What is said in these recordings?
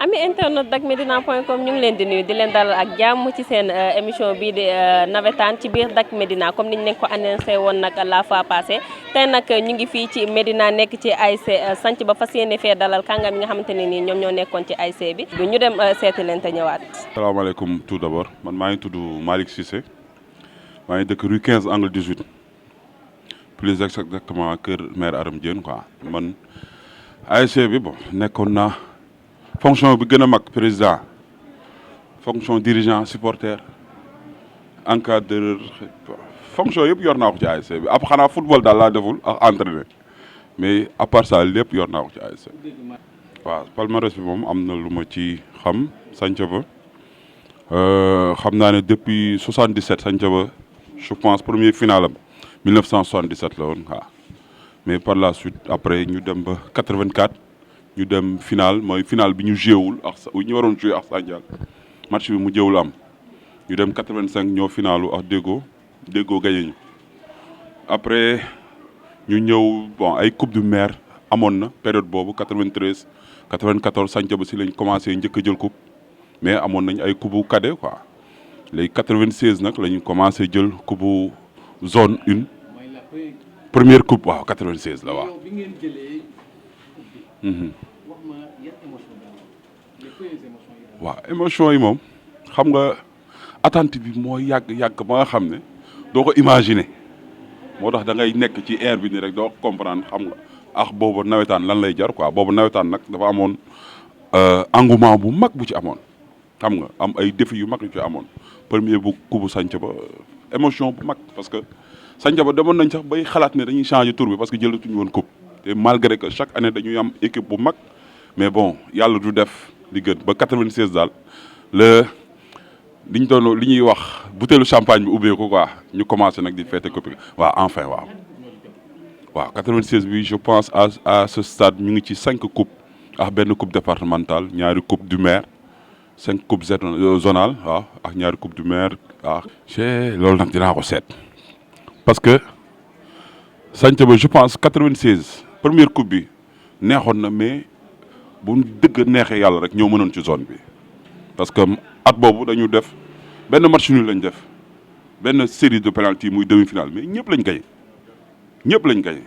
ami internet dakmedina.com ñu ngi leen di nuyu di leen dalal ak jàmm ci seen émission bii di navétane ci biir Dak Médina comme niñ leen ko annoncé woon nag la fois passée tey nag ñu ngi fii ci Médina nekk ci ASC sanc ba fas yéene fee dalal kàngam yi nga xamante ne nii ñoom ñoo nekkoon ci ASC bi ñu dem seeti leen te ñëwaat. salaamaaleykum tout d'abord man maa ngi tudd Malick Cissé maa ngi dëkk rue 15 angle 18 plus exactement kër maire Aram Diène quoi man ASC bi bon nekkoon naa fonction bi gën a mag président fonction dirigeant supporter encadreur fonction yëpp yor naa ko ci ASC bi ab xanaa football daal laa deful ak entraîner mais à part ça lépp yor naa ko ci ASC bi waaw palmarès bi moom am na lu ma ci xam sanca ba xam naa ne depuis 77 sanca ba je pense premier final am 1977 la woon waaw mais par la suite après ñu dem ba 84 ñu dem final mooy final bi ñu jéewul ak ñu waroon joué ak Sandial match bi mu jéewul am ñu dem 85 ñoo finalu ak Déggo gagné ñu après ñu ñëw bon ay coupe du maire amoon na période boobu 93 94 Sandial ba si lañ commencé njëkk a jël coupe mais amoon nañ ay coupe bu cadet quoi léegi 96 nag la ñu commencé jël coupe bu zone 1 première coupe waaw 96 la waaw. waaw émotion yi moom xam nga attente bi mooy yàgg ba nga xam ne doo ko imaginer moo tax da ngay nekk ci air bi ni rek doo comprendre xam nga ak boobu nawetaan lan lay jar quoi boobu nawetaan nag dafa amoon engouement bu mag bu ci amoon xam nga am ay défis yu mag yu ci amoon premier bu coupe sanca ba émotion bu mag parce que sanca ba demoon nañ sax bay xalaat ne dañuy changer tour bi parce que jëlatuñu woon coupe te malgré que chaque année dañuy am équipe bu mag mais bon yàlla du def li gën ba 96 daal li ñuy wax butéelu champagne bi ubbee ko quoi ñu commencé nag di fêter coupe waaw enfin waaw 96 bi je pense à ce stade ñu ngi ci 5 coupes ak benn coupe départementale ñaari coupe du maire 5 coupes zonales waaw ak ñaari coupe du maire waaw. loolu nag dinaa ko seet parce que sanca ba je pense 96 première coupe bi neexoon na mais bu dëgg neexee yàlla rek ñoo mënoon ci zone bi parce que at boobu dañu def benn match nul lañ def benn série de penalty muy demi-finale mais ñëpp lañ gañe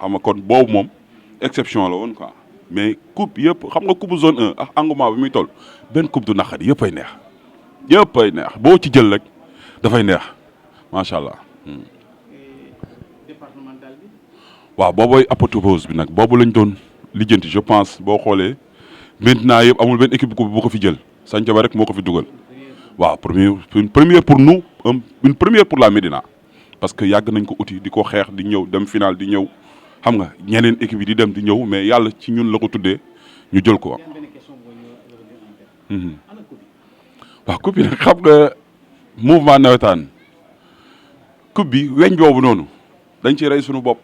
xam nga kon boobu moom exception la woon quoi mais coupe yëpp xam nga coupe zone 1 ak engouement bi muy toll benn coupe du naqari yëpp ay neex boo ci jël rek dafay neex macha allah. départemental bi. waaw boobooy apothéose bi nag boobu lañ doon lijjanti je pense boo xoolee maintenant yëpp amul benn équipe bu ko fi jël sanca ba rek moo ko fi dugal waaw une première pour nous une première pour la Médina parce que yàgg nañ ko uti di ko xeex di ñëw dem final di ñëw xam nga ñeneen équipe yi di dem di ñëw mais yàlla ci ñun la ko tuddee ñu jël ko. waaw coupe bi nag xam nga mouvement nawetaan coupe bi weñ boobu noonu dañ ci rey suñu bopp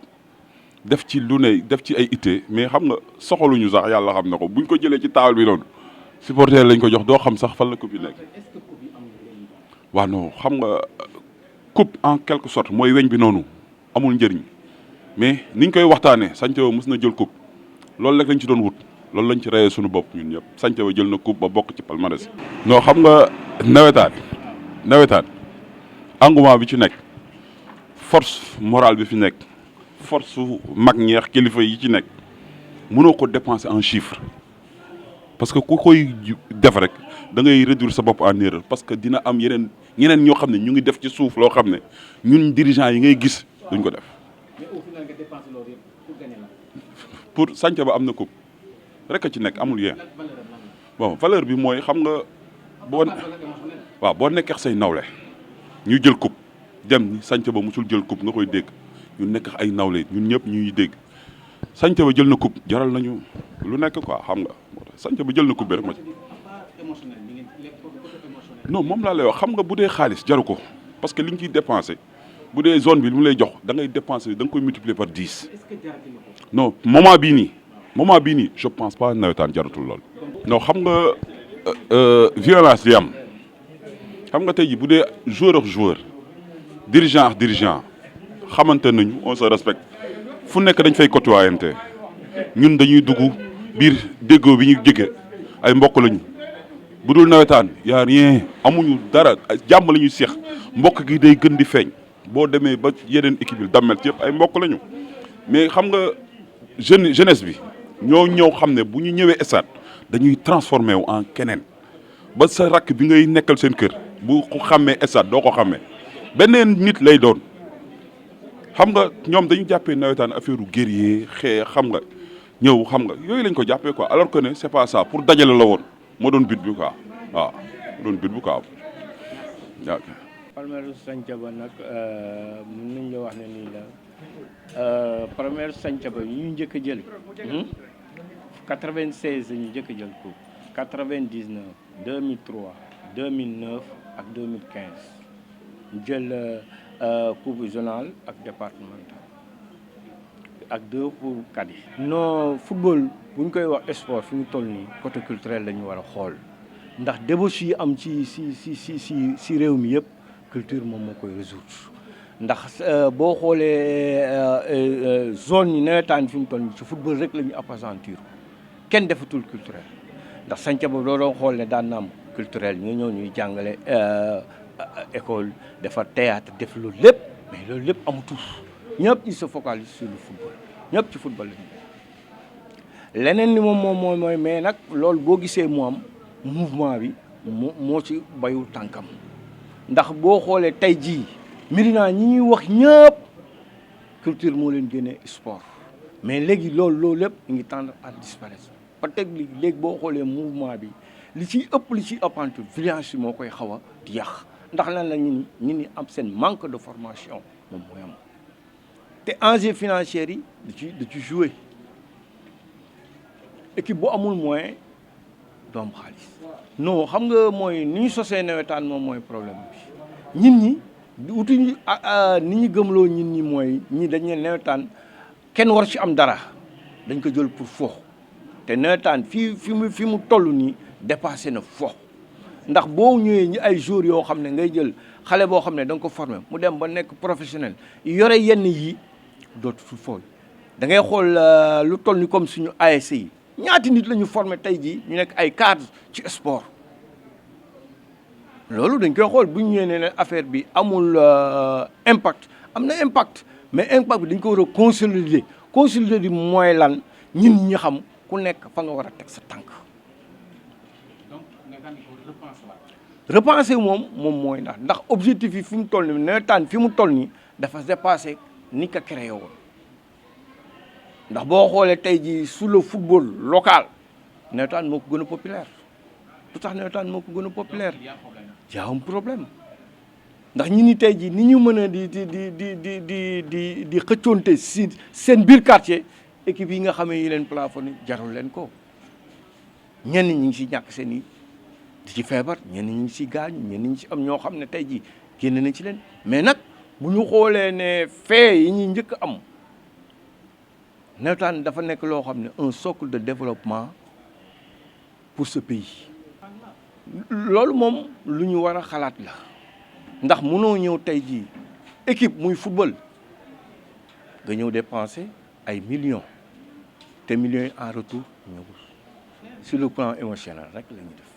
def ci lu ne def ci ay itte mais xam nga soxaluñu sax yàlla xam na ko buñ ko jëlee ci taawal bi noonu supporter lañ ko jox doo xam sax fan la coupe bi nekk. waaw non xam nga coupe en quelque sorte mooy weñ bi noonu amul njëriñ mais niñ koy waxtaanee sanca ba mës na jël coupe loolu rek lañ ci doon wut loolu lañ ci reyee suñu bopp ñun ñëpp sanca ba jël na coupe ba bokk ci palmarès. non xam nga nawetaan engouement bi ci nekk force morale bi fi nekk force su mag ñeex kilifa yi ci nekk mënoo ko dépenser en chiffre parce que ku koy def rek da ngay réduire sa bopp en erreur parce que dina am ñeneen ñoo xam ne ñu ngi def ci suuf loo xam ne ñun dirigeants yi ngay gis duñ ko def. mais au final nga dépensé loolu yëpp pour gagner la. pour sanca ba am na coupe rek a ci nekk amul yéen bon valeur bi mooy xam nga boo nekkee say nawle ñu jël coupe dem ni sanca ba musul jël coupe nga koy dégg ñu nekk ay nawle ñun ñëpp ñuy dégg sanca ba jël na coupe jaral nañu lu nekk quoi xam nga moo tax sanca ba jël na coupe bi rek ma non moom laa lay wax xam nga bu dee xaalis jaru ko parce que li ñu ciy dépensé bu dee zone bi li mu lay jox da ngay dépensé da nga koy multiplier par 10 non moment bii nii je pense pas nawetaan jaratul lool. non xam nga violence li am xam nga tey ji bu dee joueur ak joueur dirigeant ak dirigeant xamante nañu on se respecte fu nekk dañ fay côtoyante ñun dañuy dugg biir déggoo bi ñu jóge ay mbokk lañu bu dul nawetaan y a rien amuñu dara jàmm la ñuy seex mbokk gi day gën di feeñ boo demee ba yeneen équipe yi dammel ci yëpp ay mbokk lañu mais xam nga jeunesse bi ñoo ñëw xam ne bu ñu ñëwee stade dañuy transformé wu en keneen ba sa rakk bi ngay nekkal seen kër bu ko xàmmee stade doo ko xàmmee beneen nit lay doon xam nga ñoom dañu jàppee nawetaan affaire u guerrier xee xam nga ñëw xam nga yooyu lañ ko jàppee quoi alors que ne c'est pas ça pour dajale la woon moo doon but bi quoi waaw moo doon but bi quoi waaw. Palmarin Santhiaba nag mën nañ la wax ne nii la Palmarin Santhiaba ñu njëkk a jël 96 ñu njëkk a jël coupe 99 2003 2009 ak 2015 ñu jël coupe zonale ak départemental ak 2 pour cadet. non football bu ñu koy wax sport fi mu toll nii côté culturel la ñu war a xool ndax débauche yi am si réew mi yëpp culture moom moo koy résoudre ndax boo xoolee zone yi nawetaan fi mu toll nii ci football rek la ñu appesantir kenn defatul culturel ndax Santhiaba doo doon xool ne daan na am culturel ñu ñëw ñuy jàngale école dafa théâtre def loolu lépp mais loolu lépp amatul ñëpp ils se focalisent sur le football ñëpp ci football la ñu leneen ni moom mooy mais nag loolu boo gisee mu am mouvement bi moo ci bayul tànkam ndax boo xoolee tey jii Médina ñi ñuy wax ñëpp culture moo leen génnee sport mais léegi loolu lépp ñu ngi tendre à disparaître peut-être léegi boo xoolee mouvement bi li ci ëppante violence yi moo koy xaw a di yàq ndax lan la ñu ni am seen manque de formation moom mooy am te enjeux financiers yi da ci jouer équipe bu amul moyen doom xaalis non xam nga mooy ni ñu sosee nawetaan moom mooy problème bi ñit ñi utuñu ni ñu gëmloo ñit ñi mooy ñi dañ ne nawetaan kenn war ci am dara dañ ko jël pour fo te nawetaan fi mu toll nii dépassé na fo ndax boo ñëwee ñi ay joueurs yoo xam ne ngay jël xale boo xam ne da nga ko formé mu dem ba nekk professionnel yore yenn yi dootul fooy da ngay xool lu toll ni comme suñu ASC yi ñaati nit la ñu formé tey jii ñu nekk ay cadres ci sport loolu dañ koy xool bu ñu ñëwee ne affaire bi amul impact am na impact mais impact bi dañ ko war a consolider bi mooy lan ñun ñi xam ku nekk fa nga war a teg sa tànk. donc nga daan ko repenser waat. repenser moom mooy ndax objectif yi fi mu toll nii nawetaan fi mu toll nii dafa dépassé ni ko créé woon ndax boo xoolee tey jii sur le football local nawetaan moo ko gën a populaire lu tax nawetaan moo ko gën a populaire y a un problème ndax ñi ni tey jii ni ñu mën a di xëccoonte si seen biir quartier équipe yi nga xamee yi leen plafonné jarul leen ko ñenn ñi ngi si ñàkk seen i di ci feebar ñenn ñi ngi si gaañu ñenn ñi si am ñoo xam ne tey jii génn nañ ci leen mais nag bu ñu xoolee ne fee yi ñuy njëkk am nawetaan dafa nekk loo xam ne un socle de développement pour ce pays loolu moom lu ñu war a xalaat la ndax mënoo ñëw tey jii équipe muy football nga ñëw dépenser ay millions te millions yi en retour ñëwul sur le plan émotionnel rek la ñuy def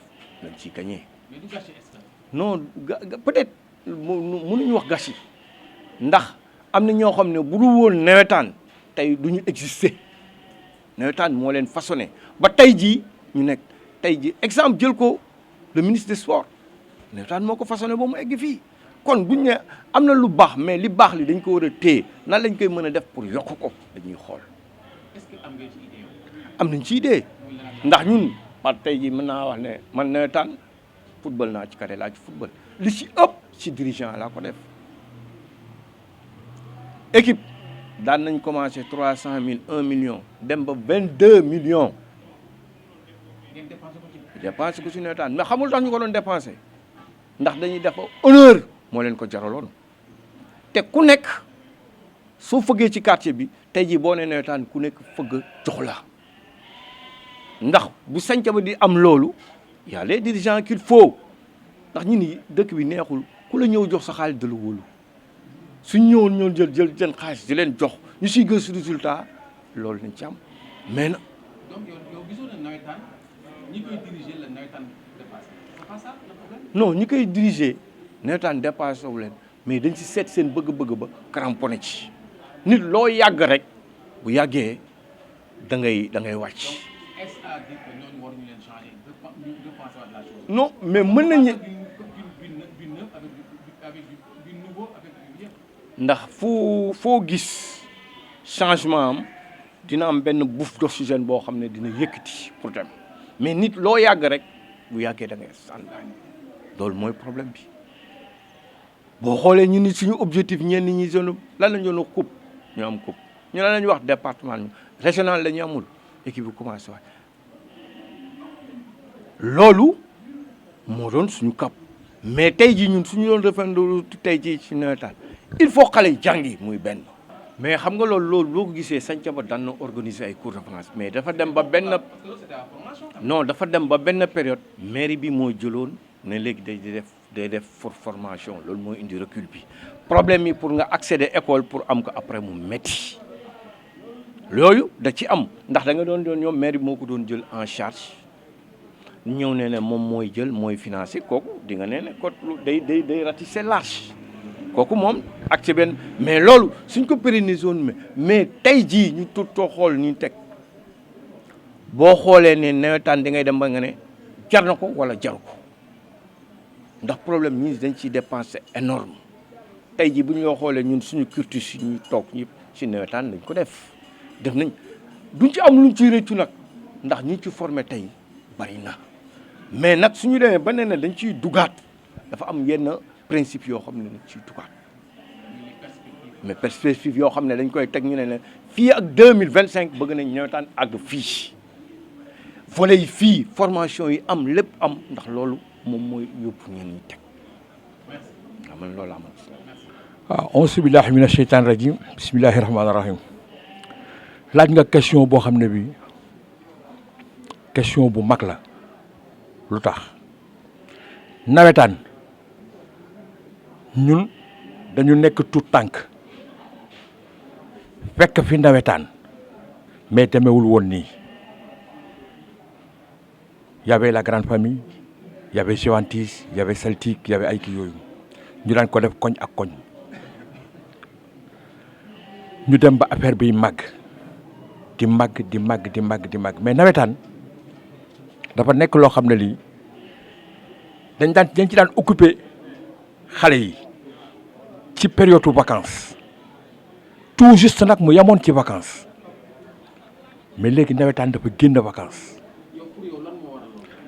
lañ ciy gagné. mais du gâchis est-ce que. non peut-être mënuñu wax gâchis ndax am na ñoo xam ne bu dul woon nawetaan tey du ñu exister nawetaan moo leen façonné ba tey jii ñu nekk tey jii exemple jël ko le ministre des sports nawetaan moo ko façonné ba mu egg fii kon buñ ne am na lu baax mais li baax li dañ ko war a téye nan lañ koy mën a def pour yokk ko dañuy xool. est-ce que am ngeen ci idée yow. am nañ ci idée ndax ñun par tey jii mën naa wax ne man nawetaan football naa ci carré laa ci football li ci ëpp ci dirigeant laa ko def équipe daan nañ commencé 300 000 1 million dem ba 22 millions. ngeen dépensé ko ci. dépensé ko ci nawetaan mais xamul tax ñu ko doon dépensé ndax dañuy def honneur moo leen ko jaraloon te ku nekk soo fëggee ci quartier bi tey jii boo nee nawetaan ku nekk fëgg jox la ndax bu Santhiaba di am loolu y a les dirigeants qu'il faut ndax ñu ni dëkk bi neexul ku la ñëw jox sa xaalis de la wóolu suñ ñëwoon ñoo jël seen xaalis di leen jox ñu siy gëstu résultat loolu nañ ci am mais nag. donc yow gisoo ne nawetaan ñi koy diriger la nawetaan dépassé c'est pas ça le problème. non ñi koy diriger nawetaan dépassé wu leen mais dañ si seet seen bëgg-bëgg ba cramponné ci nit loo yàgg rek bu yàggee da ngay wàcc. est-ce à dire que ñooñu waruñu leen changer repenser waat la chose. non mais mën nañu. du neuf avec du nouveau avec du vieux. ndax foo gis changement am dina am benn bouffe d'oxygène boo xam ne dina yëkkati pour dem mais nit loo yàgg rek bu yàggee da ngay sànni loolu mooy problème bi boo xoolee ñu ni suñu objectif ñenn ñi zone lan la ñu doon coupe ñu am coupe ñu lan la ñuy wax département ñu régional la ñu amul équipe bi commencé waat loolu moo doon suñu cap mais tey jii ñun suñu doon refandoo tey jii ci nawetaan il faut xale yi jàngi muy benn. mais xam nga loolu boo ko gisee Santhiaba daan na organiser ay cours de France mais dafa dem ba benn. non dafa dem ba benn période. mairie bi moo jëloon ne léegi day def formation loolu mooy indi recul bi problème yi pour nga accéder école pour am ko après mu métti loolu da ci am ndax da nga doon ñoom mairie bi moo ko doon jël en charge ñëw ne ne moom mooy jël mooy financé kooku di nga ne ko day ratisser large. kooku moom ak ci benn mais loolu suñ ko pérenniser woon mais tey jii ñu tuutoo xool ñu teg boo xoolee ne nawetaan di ngay dem ba nga ne jar na ko wala jaru ko ndax problème ñi dañ ciy dépenser énorme tey jii bu ñu xoolee ñun suñu cursus yi ñu toog ñëpp ci nawetaan dañ ko def nañ duñ ci am luñ ciy rëccu nag ndax ñi ci formé tey bari na mais nag suñu demee ba ne ne dañ ciy dugaat dafa am yenn principe yoo xam ne dañ ciy dugaat mais perspective yoo xam ne dañ koy teg ñu ne fii ak 2025 bëgg nañ nawetaan àgg fii volet yi fii formation yi am lépp am ndax loolu moom mooy yóbbu ñeen ñi teg waaw man loolu amal waaw auzu billahi mina sheytaan rajim bismillahi rahmaani rahim laaj nga question boo xam ne bi question bu mag la lu tax nawetaan ñun dañu nekk tout tànk fekk fi nawetaan mais demewul woon nii y avait la grande famille y avait Géwantis y avait Celtique y avait ay kii yooyu ñu daan ko def koñ ak koñ ñu dem ba affaire bi màgg di màgg mais nawetaan dafa nekk loo xam ne lii dañ ci daan occupé xale yi ci période vacances tout juste nag mu yamoon ci vacances mais léegi nawetaan dafa génn vacances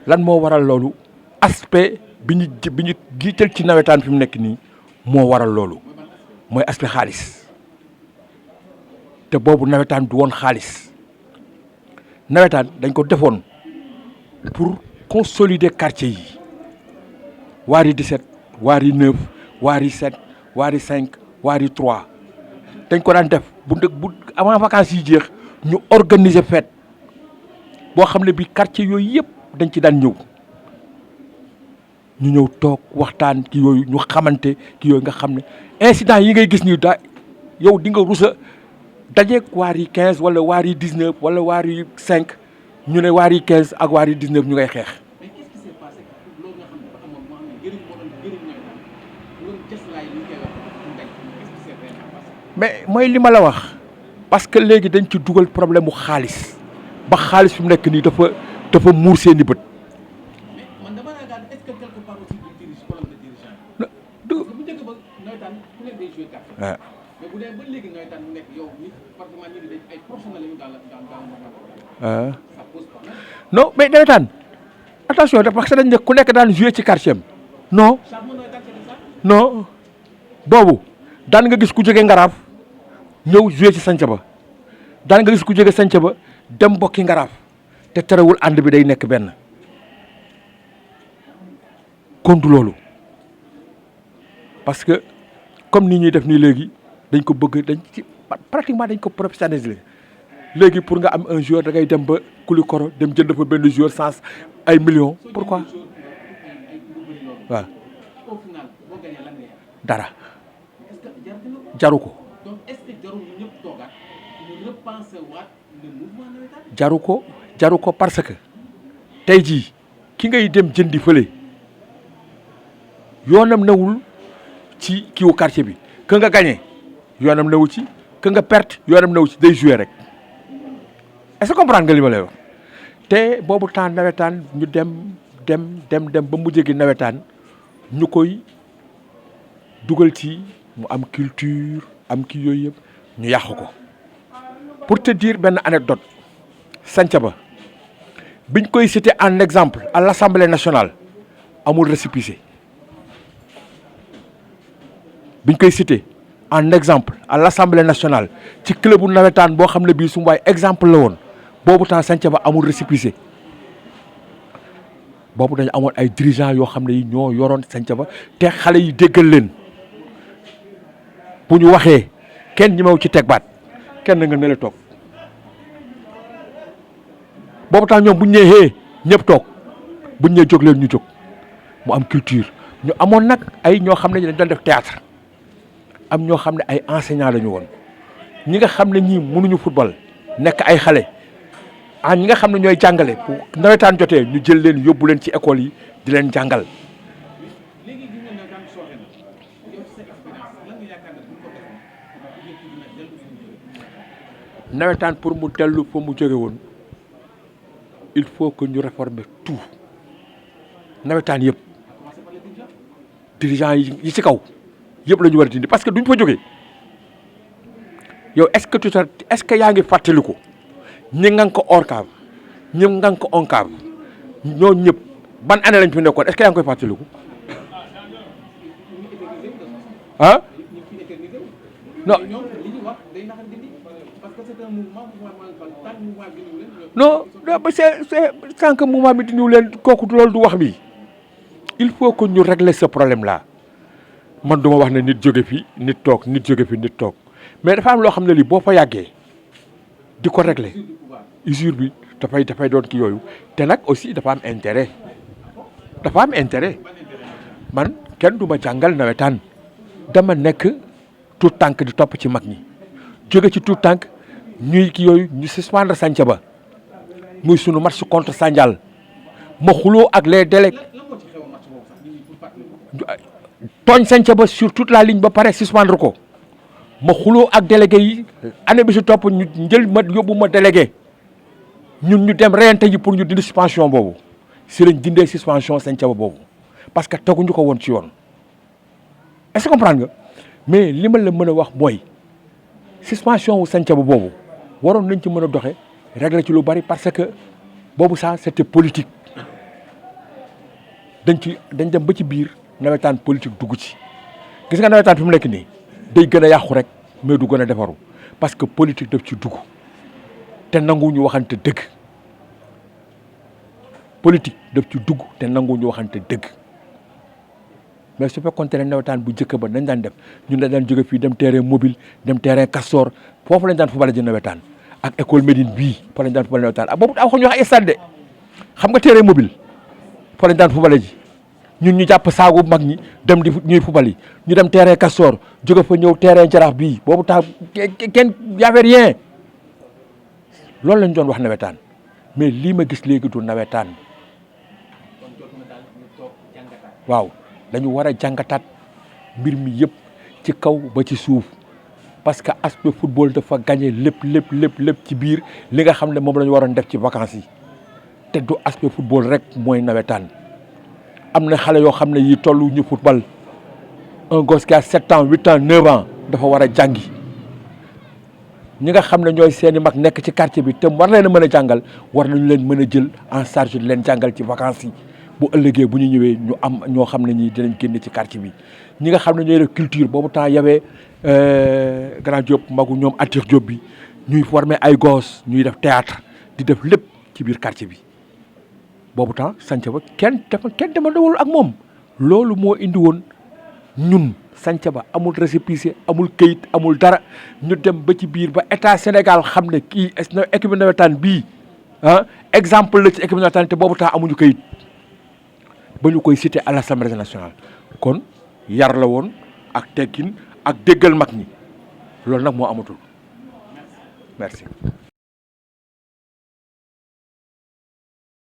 lan moo waral loolu aspect bi ñu jiital ci nawetaan fi mu nekk nii moo waral loolu mooy aspect xaalis te boobu nawetaan du woon xaalis nawetaan dañ ko defoon pour consolider quartier yi Waari 17 Waari 9 Waari 7 Waari 5 Waari 3 dañ ko daan def bu avant vacances yi jeex ñu organiser fête boo xam ne bi quartier yooyu yëpp dañ ci daan ñëw ñu ñëw toog waxtaan ki yooyu ñu xamante ki yooyu nga xam ne incident yi ngay gis nii yow di nga rusa dajeeg Waari 15 wala Waari 19 wala Waari 5 ñu ne Waari 15 ak Waari 19 ñu ngay xeex. mais mooy li ma la wax parce que léegi dañ ci dugal problème mu xaalis ba xaalis fi mu nekk nii dafa muur seeni bët. mais man dama yaakaar est-ce que quelque part aussi du dirige problème de dirigeant. bu njëkk ba nawetaan ku nekk day joué carte. mais bu dee ba léegi nawetaan mu nekk yow nit pratiquement ñi dañ ay professionnels lañu dans ça pose problème. non mais nawetaan attention parce que dañ ne ku nekk daan joué ci quartier am non. non boobu daan nga gis ku jógee Ngaraaf ñëw joué ci Santhiaba daan nga gis ku jógee Santhiaba dem bokki Ngaraaf te terewul ànd bi day nekk benn kon du loolu parce que comme ni ñuy def nii léegi dañ ko bëgg pratiquement dañ ko professionnaliser léegi pour nga am un joueur da ngay dem ba Koulikoro dem jënd fa benn joueur sans ay millions pourquoi waaw dara jaru ko jaru ko parce que tey jii ki ngay dem jëndi fële yoonam newul ci kiiwu quartier bi que nga gagné yoonam newu ci que nga perte yoonam newu ci day jouer rek est-ce que comprendre nga li ma lay wax te boobu temps nawetaan ñu dem ba mu jegi nawetaan ñu koy dugal ci mu am culture am kii yooyu yëpp ñu yàq ko pour te dire benn anecdote Santhiaba biñ koy cité en exemple à l'Assemblée nationale amul récépissé biñ koy cité en exemple à l'Assemblée nationale ci club bu nawetaan boo xam ne bii su waay exemple la woon boobu temps Santhiaba amul récépissé boobu dañu amoon ay dirigeants yoo xam ne yi ñoo yoroon Santhiaba te xale yi déggal leen bu ñu waxee kenn ñi mew ci teg baat kenn nga ne la toog boobu temps ñoom bu ñu ñëwee ñëpp toog bu ñu ñëwee jóg leen ñu jóg mu am culture ñu amoon nag ay ñoo xam ne dañ doon def théâtre am ñoo xam ne ay enseignants la ñu woon ñi nga xam ne ñii mënuñu football nekk ay xale ñi nga xam ne ñooy jàngale bu nawetaan jotee ñu jël leen yóbbu leen ci école yi di leen jàngal. léegi gis nga nawetaan sooxe na yow sa expérience lan nga yaakaar ne bu ñu ko defoon nawetaan pour mu dellu fa mu jóge woon il faut que ñu réformer tout nawetaan yëpp dirigeants yi ci kaw yëpp la ñu war a dindi parce que duñ fa jógee yow est-ce que yaa ngi fàttaliku ñi ngan ko ORCAV ñi ngan ko ONCAV ñoo ñëpp ban année lañ fi nekkoon est-ce que yaa ngi koy fàttaliku ah non non ba c'est tant que mouvement bi dindiw leen kooku loolu du wax bi il faut que ñu régler ce problème là man duma wax ne nit jóge fi nit toog nit jóge fi nit toog mais dafa am loo xam ne lii boo fa yàggee di ko régler usure bi dafay doon ki yooyu te nag aussi dafa am intérêt man kenn du ma jàngal nawetaan dama nekk tout tànk di topp ci mag ñi jóge ci tout tànk ñuy ki yooyu ñu suspendre Santhiaba muy sunu match contre Sandial ma xuloo ak les délégués tooñ Santhiaba sur toute la ligne ba pare suspendre ko ma xuloo ak délégué yi année bi si topp ñu njël ma yóbbu ma délégué ñun ñu dem reyante ji pour ñu dindi suspension boobu si lañ dindee suspension Santhiaba boobu parce que teguñu ko woon ci yoon est-ce que comprendre nga mais li ma la mën a wax mooy suspension wu Santhiaba boobu waroon nañ ci mën a doxe régler ci lu bari parce que boobu ça c'était politique dañ dem ba ci biir nawetaan politique dugg ci gis nga nawetaan fi mu nekk nii day gën a yàqu rek mais du gën a defaru parce que politique daf ci dugg te nanguwuñu waxante dëgg politique daf ci dugg te nanguwuñu waxante dëgg mais su fekkoon ne nawetaan bu njëkk ba nañ daan def ñun dañ daan jóge fii dem terrain mobile dem terrain Castor foofu lañ daan fubale ji nawetaan ak école Médine bii fa lañ daan fubale nawetaan ak boobu waxuñu wax ay stade de xam nga terrain mobile fa lañ daan fubale ji ñun ñu jàpp saagu mag ñi dem di ñuy fubali ñu dem terrain Castor jóge fa ñëw terrain Jaraaf bii boobu tax kenn y avait rien loolu lañ doon wax nawetaan mais lii ma gis léegi du nawetaan waaw dañu war a jàngataat mbir mi yëpp ci kaw ba ci suuf parce que aspect football dafa gagné lépp ci biir li nga xam ne moom la ñu waroon def ci vacances yi te du aspect football rek mooy nawetaan am na xale yoo xam ne yi tollu ñu football un gosse qui a 7 ans 8 ans 9 ans dafa war a jàngi ñi nga xam ne ñooy seeni mag nekk ci quartier bi te war leen a mën a jàngal war nañu leen mën a jël en charge di leen jàngal ci vacances yi bu ëllëgee bu ñu ñëwee ñu am ñoo xam ne ñii dinañ génne ci quartier bi ñi nga xam ne ñooy def culture boobu temps yawee grand Diop magu ñoom Atir Diop bi ñuy former ay gosses ñuy def théâtre di def lépp ci biir quartier bi boobu temps Santhiaba kenn demandewul ak moom loolu moo indi woon ñun Santhiaba amul récépissé amul këyit amul dara ñu dem ba ci biir ba état Sénégal xam ne kii équipe nawetaan bii exemple la ci équipe nawetaan te boobu temps amuñu këyit ba ñu koy cité à l'Assemblée nationale kon yar la woon ak teggin ak déggal mag ñi loolu nag moo amatul merci